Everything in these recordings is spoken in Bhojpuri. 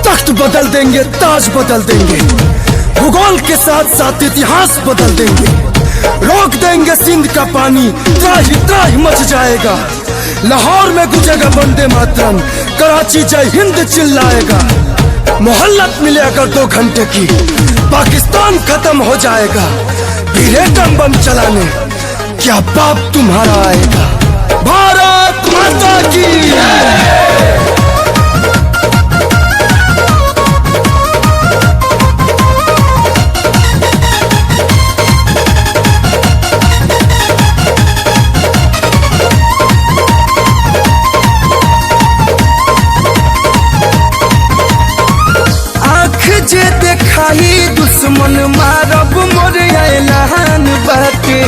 तख्त बदल देंगे, ताज बदल देंगे, भूगोल के साथ साथ इतिहास बदल देंगे। रोक देंगे सिंध का पानी, त्राही त्राही मच जाएगा। लाहौर में गुजेगा वंदे मातरम, कराची जय हिंद चिल्लाएगा। मोहल्लत मिले अगर 2 घंटे की, पाकिस्तान खत्म हो जाएगा। एटम बम चलाने क्या बाप तुम्हारा आएगा। भारत माता की जे देखाई दुश्मन मारब मोर ऐलान बाटे।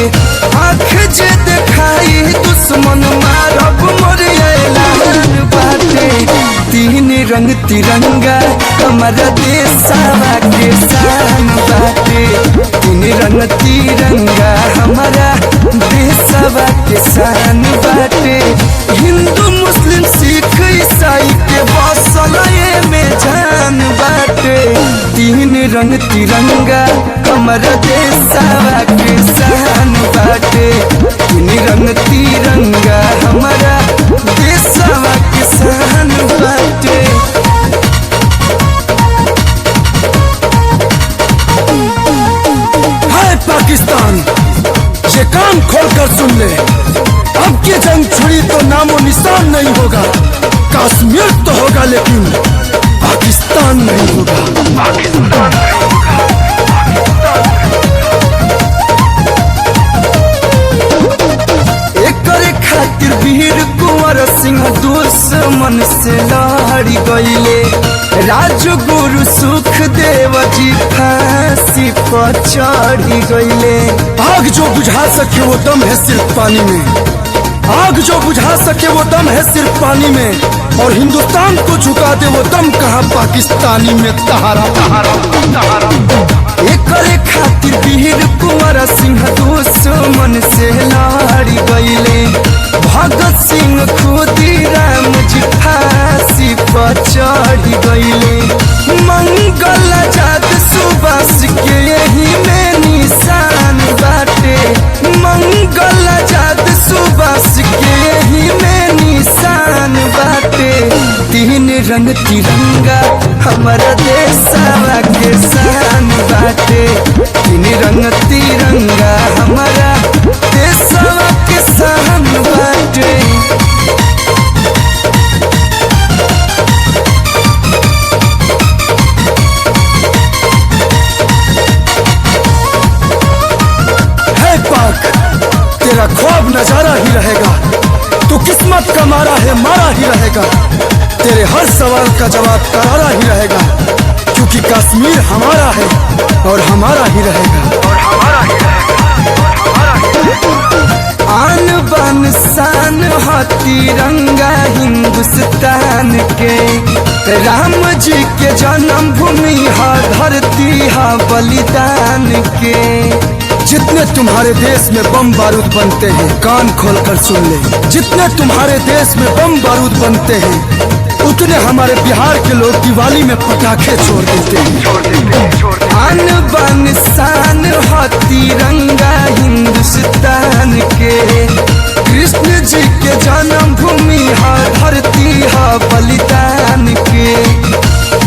आँख जे देखाई दुश्मन मारब मोर ऐलान बाटे। 3 रंग तिरंगा हमारा देशवा के शान बाटे। 3 रंग तिरंगा हमारा देशवा के शान बाटे। हिंदू मुस्लिम सिख ईसाई के बसल में जान बाटे। 3 रंग तिरंगा हमारा देशवा के शान बाटे। 3 रंग तिरंगा हमारा देशवा के शान बाटे। हाय पाकिस्तान, ये कान खोलकर सुन ले, अब की जंग छुड़ी तो नामो निशान नहीं होगा। कश्मीर तो होगा लेकिन पाकिस्तान नहीं होगा। पाकिस्तान नहीं होगा। एक खातिर वीर कुंवर सिंह दुश्मन से लड़ी गईले। राजगुरु सुखदेव जी फांसी पर चढ़ी गईले। आग जो बुझा सके वो दम है सिर्फ पानी में। आग जो बुझा सके वो दम है सिर्फ पानी में। और हिंदुस्तान को झुका दे वो दम कहाँ पाकिस्तानी में। तहारा एक खातिर वीर कुंवर सिंह दुश्मन से लड़ी गईले। भगत सिंह खुदीराम जी फांसी पर चढ़ी गईले। मंगल आजाद सुभाष के यही में निशान बाटे। मंगल आजाद सुभाष के यही में निशान बाटे। 3 रंग तिरंगा हमारा देशवा के शान बाटे। 3 रंग तिरंगा हमारा देशवा के शान बाटे। है पाक, तेरा ख्वाब नजारा ही रहेगा। तू किस्मत का मारा है, मारा ही रहेगा। तेरे हर सवाल का जवाब करारा ही रहेगा। क्योंकि कश्मीर हमारा है और हमारा ही रहेगा। आन बान शान है तिरंगा हिंदुस्तान के। राम जी के जन्मभूमि है, धरती है बलिदान के। जितने तुम्हारे देश में बम बारूद बनते हैं, कान खोलकर सुन ले, जितने तुम्हारे देश में बम बारूद बनते हैं, उतने हमारे बिहार के लोग दिवाली में पटाखे छोड़ देते हैं। आन बान शान है तिरंगा हिंदुस्तान के। कृष्ण जी के जन्मभूमि है, धरती है बलिदान के।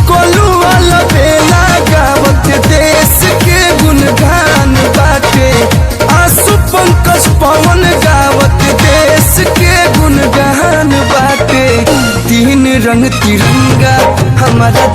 कोलू वाला बेला गावत देश के गुणगान बाटे। आंसू पंकज पवन गावत देश के गुणगान बाटे। 3 रंग तिरंगा हमारा